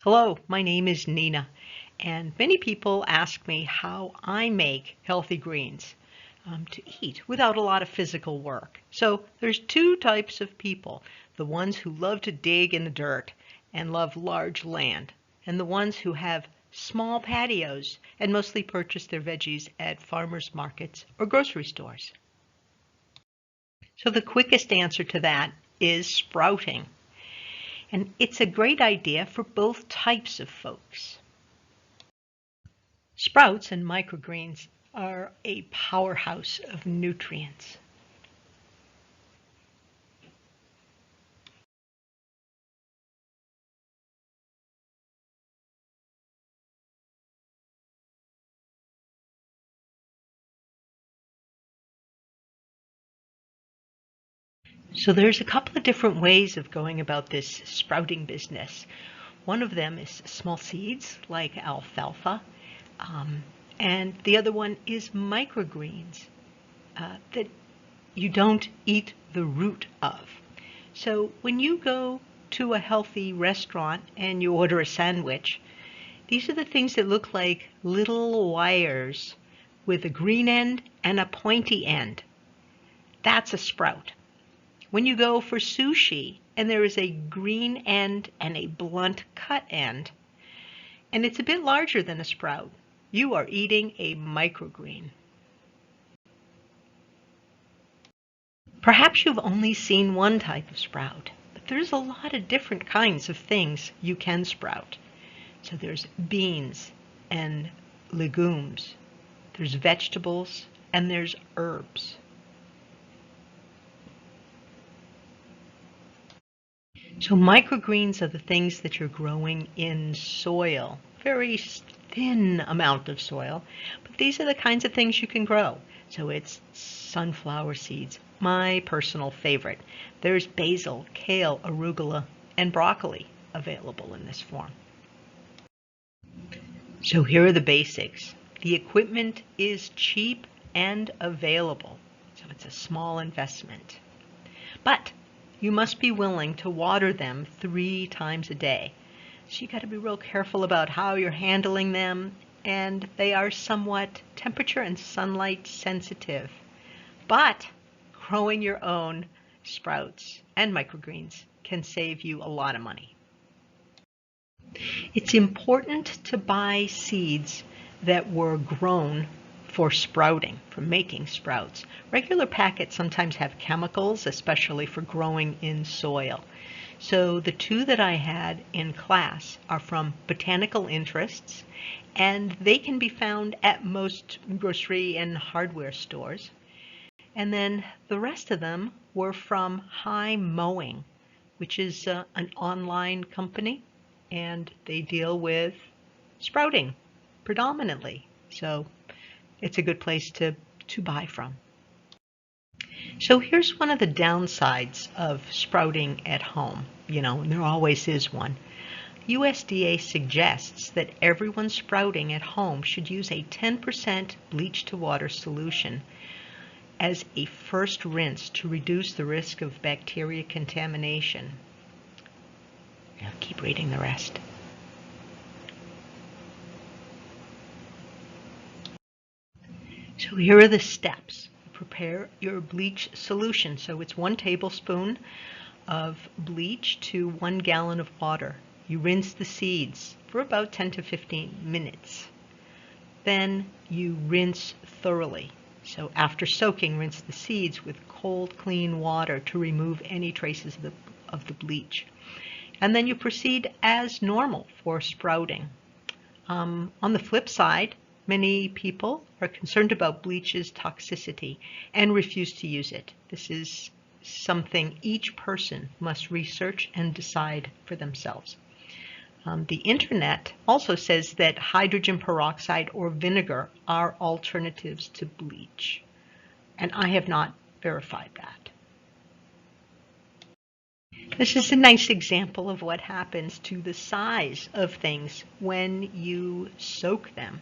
Hello, my name is Nina, and many people ask me how I make healthy greens to eat without a lot of physical work. So there's two types of people, the ones who love to dig in the dirt and love large land, and the ones who have small patios and mostly purchase their veggies at farmers markets or grocery stores. So the quickest answer to that is sprouting. And it's a great idea for both types of folks. Sprouts and microgreens are a powerhouse of nutrients. So there's a couple of different ways of going about this sprouting business. One of them is small seeds like alfalfa, um, and the other one is microgreens that you don't eat the root of. So when you go to a healthy restaurant and you order a sandwich, these are the things that look like little wires with a green end and a pointy end. That's a sprout. When you go for sushi and there is a green end and a blunt cut end, and it's a bit larger than a sprout, you are eating a microgreen. Perhaps you've only seen one type of sprout, but there's a lot of different kinds of things you can sprout. So there's beans and legumes, there's vegetables, and there's herbs. So microgreens are the things that you're growing in soil, very thin amount of soil, but these are the kinds of things you can grow. So it's sunflower seeds, my personal favorite. There's basil, kale, arugula, and broccoli available in this form. So here are the basics. The equipment is cheap and available, so it's a small investment. But you must be willing to water them 3 times a day. So you got to be real careful about how you're handling them, and they are somewhat temperature and sunlight sensitive. But growing your own sprouts and microgreens can save you a lot of money. It's important to buy seeds that were grown for sprouting, for making sprouts. Regular packets sometimes have chemicals, especially for growing in soil. So the two that I had in class are from Botanical Interests, and they can be found at most grocery and hardware stores. And then the rest of them were from High Mowing, which is an online company, and they deal with sprouting predominantly. So it's a good place to buy from. So here's one of the downsides of sprouting at home, and there always is one. USDA suggests that everyone sprouting at home should use a 10% bleach to water solution as a first rinse to reduce the risk of bacteria contamination. I'll keep reading the rest. So here are the steps. Prepare your bleach solution. So it's 1 tablespoon of bleach to 1 gallon of water. You rinse the seeds for about 10 to 15 minutes. Then you rinse thoroughly. So after soaking, rinse the seeds with cold, clean water to remove any traces of the bleach. And then you proceed as normal for sprouting. On the flip side, many people are concerned about bleach's toxicity and refuse to use it. This is something each person must research and decide for themselves. The internet also says that hydrogen peroxide or vinegar are alternatives to bleach, and I have not verified that. This is a nice example of what happens to the size of things when you soak them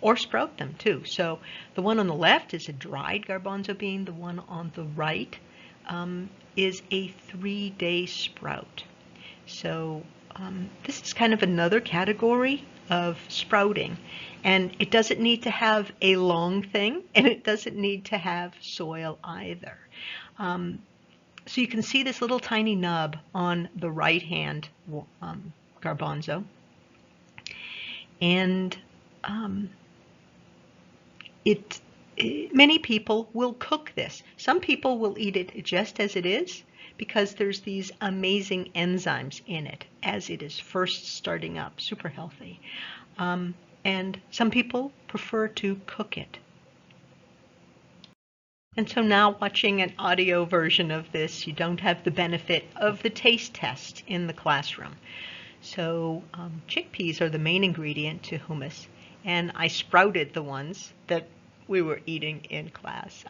or sprout them too. So the one on the left is a dried garbanzo bean. The one on the right is a 3-day sprout. So this is kind of another category of sprouting. And it doesn't need to have a long thing, and it doesn't need to have soil either. So you can see this little tiny nub on the right-hand garbanzo. And many people will cook this. Some people will eat it just as it is because there's these amazing enzymes in it as it is first starting up, super healthy. And some people prefer to cook it. And so now watching an audio version of this, you don't have the benefit of the taste test in the classroom. So chickpeas are the main ingredient to hummus, and I sprouted the ones that we were eating in class.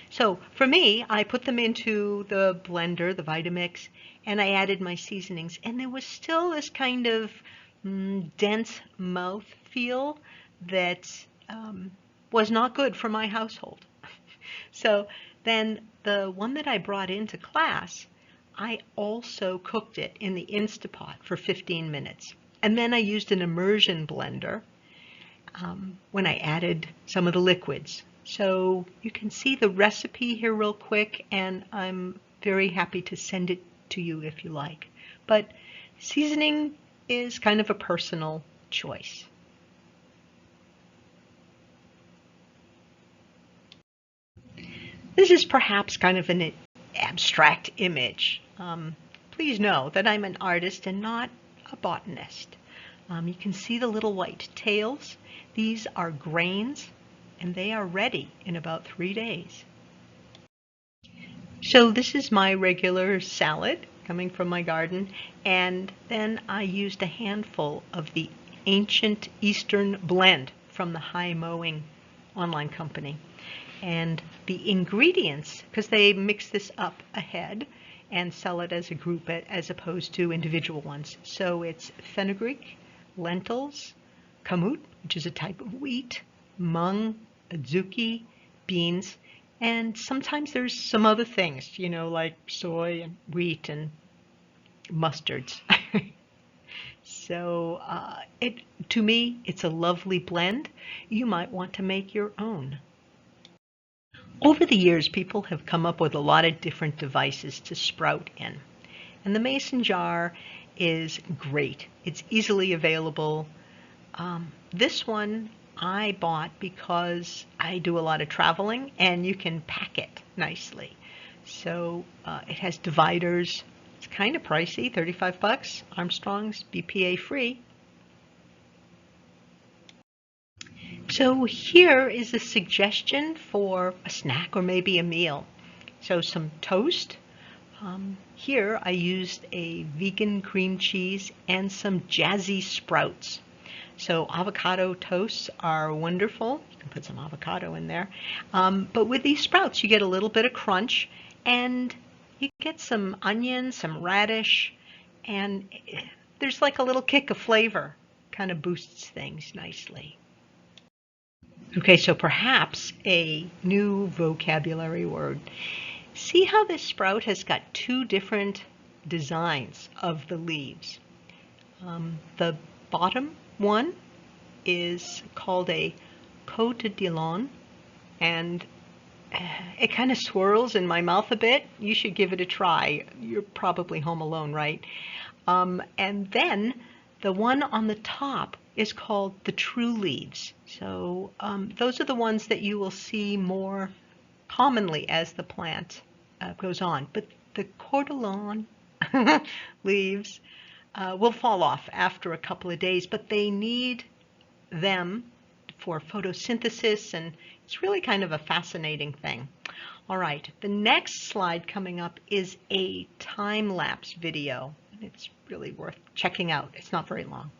So for me, I put them into the blender, the Vitamix, and I added my seasonings, and there was still this kind of dense mouth feel that was not good for my household. So then the one that I brought into class, I also cooked it in the Instapot for 15 minutes. And then I used an immersion blender when I added some of the liquids. So you can see the recipe here real quick, and I'm very happy to send it to you if you like. But seasoning is kind of a personal choice. This is perhaps kind of an abstract image. Please know that I'm an artist and not a botanist. You can see the little white tails. These are grains, and they are ready in about 3 days. So this is my regular salad coming from my garden, and then I used a handful of the Ancient Eastern blend from the High Mowing online company. And the ingredients, because they mix this up ahead and sell it as a group as opposed to individual ones. So it's fenugreek, lentils, kamut, which is a type of wheat, mung, adzuki, beans, and sometimes there's some other things, like soy and wheat and mustards. So to me, it's a lovely blend. You might want to make your own. Over the years, people have come up with a lot of different devices to sprout in. And the mason jar is great. It's easily available. This one I bought because I do a lot of traveling, and you can pack it nicely. So it has dividers. It's kind of pricey, $35. Armstrong's BPA free. So here is a suggestion for a snack or maybe a meal. So some toast. Here I used a vegan cream cheese and some jazzy sprouts. So avocado toasts are wonderful. You can put some avocado in there. But with these sprouts, you get a little bit of crunch, and you get some onion, some radish, and there's like a little kick of flavor. Kind of boosts things nicely. Okay, so perhaps a new vocabulary word. See how this sprout has got 2 different designs of the leaves. The bottom one is called a côte de lion, and it kind of swirls in my mouth a bit. You should give it a try. You're probably home alone, right? And then the one on the top is called the true leaves. So those are the ones that you will see more commonly as the plant goes on. But the cordylan leaves will fall off after a couple of days, but they need them for photosynthesis, and it's really kind of a fascinating thing. All right, the next slide coming up is a time-lapse video. It's really worth checking out. It's not very long.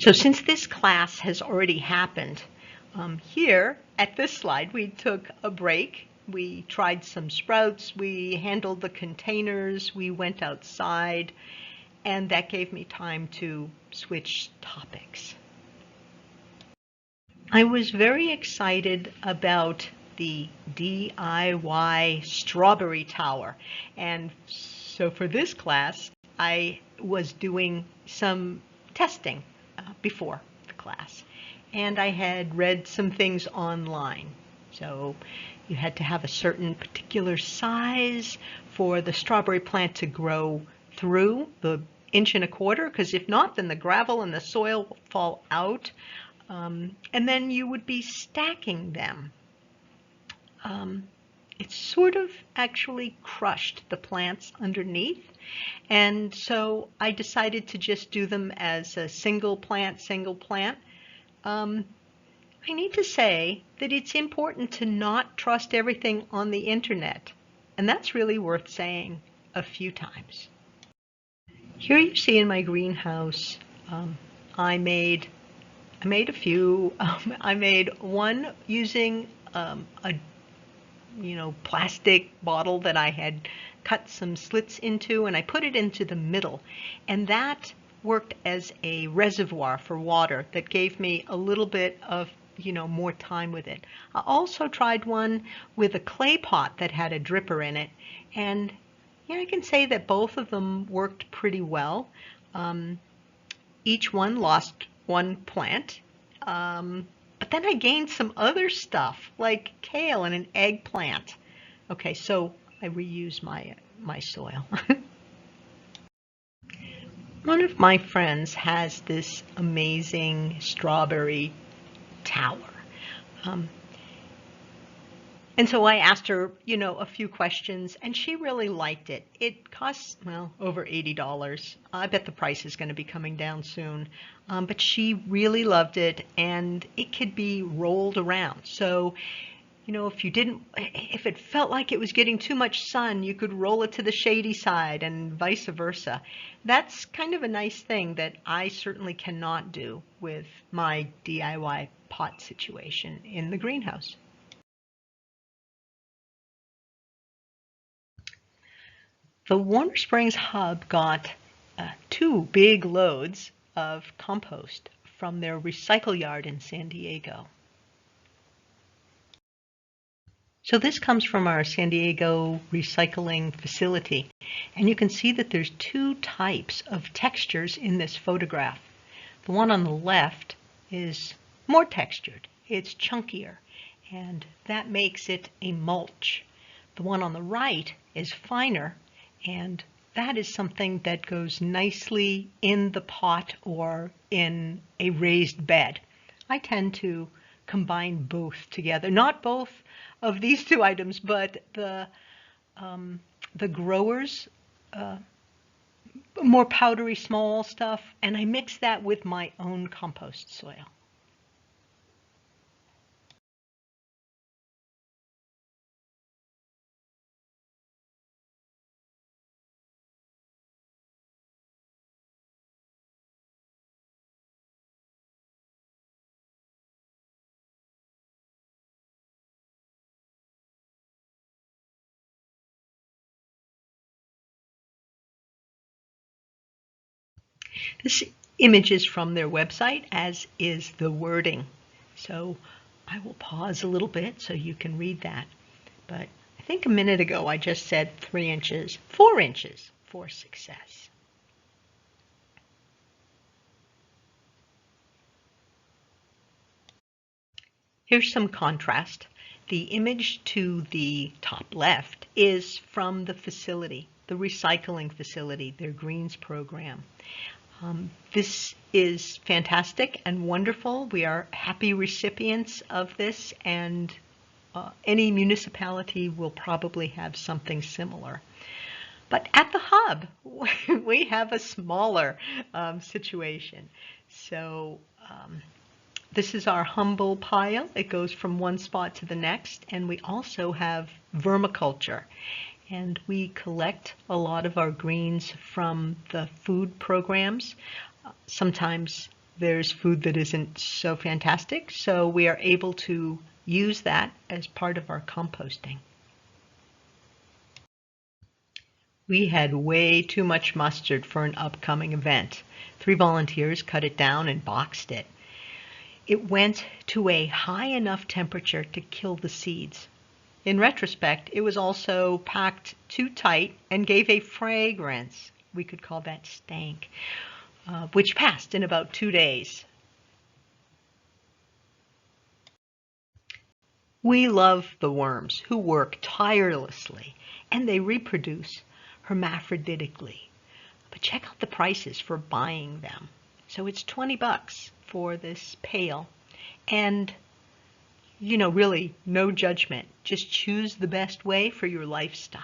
So since this class has already happened, here at this slide, we took a break. We tried some sprouts, we handled the containers, we went outside, and that gave me time to switch topics. I was very excited about the DIY strawberry tower. And so for this class, I was doing some testing before the class. And I had read some things online. So you had to have a certain particular size for the strawberry plant to grow through the 1.25 inches, because if not, then the gravel and the soil will fall out. And then you would be stacking them. It sort of actually crushed the plants underneath. And so I decided to just do them as a single plant. I need to say that it's important to not trust everything on the internet. And that's really worth saying a few times. Here you see in my greenhouse, I made a few. I made one using a plastic bottle that I had cut some slits into, and I put it into the middle, and that worked as a reservoir for water that gave me a little bit of more time with it. I also tried one with a clay pot that had a dripper in it, and I can say that both of them worked pretty well. Each one lost one plant, but then I gained some other stuff like kale and an eggplant. Okay, so I reuse my soil. One of my friends has this amazing strawberry tower. And so I asked her, a few questions, and she really liked it. It costs, well, over $80. I bet the price is going to be coming down soon. But she really loved it, and it could be rolled around. So, if it felt like it was getting too much sun, you could roll it to the shady side and vice versa. That's kind of a nice thing that I certainly cannot do with my DIY pot situation in the greenhouse. The Warner Springs Hub got 2 big loads of compost from their recycle yard in San Diego. So this comes from our San Diego recycling facility, and you can see that there's 2 types of textures in this photograph. The one on the left is more textured, it's chunkier, and that makes it a mulch. The one on the right is finer, and that is something that goes nicely in the pot or in a raised bed. I tend to combine both together. Not both of these 2 items, but the growers, more powdery small stuff, and I mix that with my own compost soil. This image is from their website, as is the wording. So I will pause a little bit so you can read that. But I think a minute ago I just said 3 inches, 4 inches for success. Here's some contrast. The image to the top left is from the facility, the recycling facility, their greens program. This is fantastic and wonderful. We are happy recipients of this, and any municipality will probably have something similar. But at the hub, we have a smaller situation. So this is our humble pile. It goes from one spot to the next, and we also have vermiculture. And we collect a lot of our greens from the food programs. Sometimes there's food that isn't so fantastic, so we are able to use that as part of our composting. We had way too much mustard for an upcoming event. 3 volunteers cut it down and boxed it. It went to a high enough temperature to kill the seeds. In retrospect, it was also packed too tight and gave a fragrance. We could call that stank, which passed in about 2 days. We love the worms who work tirelessly and they reproduce hermaphroditically. But check out the prices for buying them. So it's $20 for this pail. And, really no judgment. Just choose the best way for your lifestyle.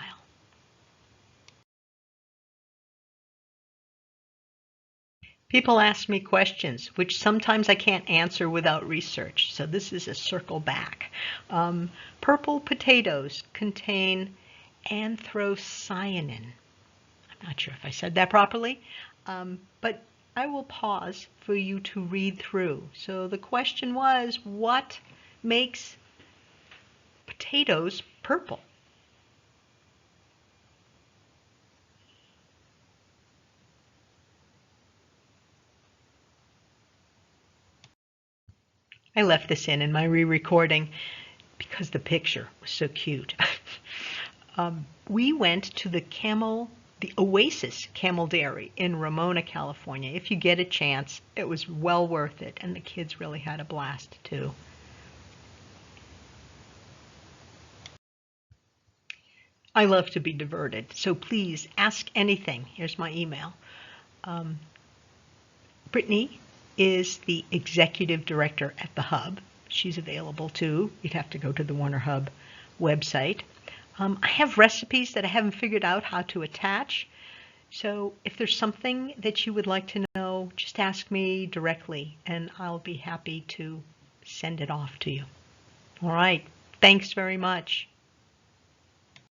People ask me questions, which sometimes I can't answer without research. So this is a circle back. Purple potatoes contain anthocyanin. I'm not sure if I said that properly, but I will pause for you to read through. So the question was, what makes potatoes purple? I left this in my re-recording because the picture was so cute. We went to the Oasis Camel Dairy in Ramona, California. If you get a chance, it was well worth it, and the kids really had a blast too. I love to be diverted, so please ask anything. Here's my email. Brittany is the executive director at the Hub. She's available too. You'd have to go to the Warner Hub website. I have recipes that I haven't figured out how to attach. So if there's something that you would like to know, just ask me directly and I'll be happy to send it off to you. All right. Thanks very much.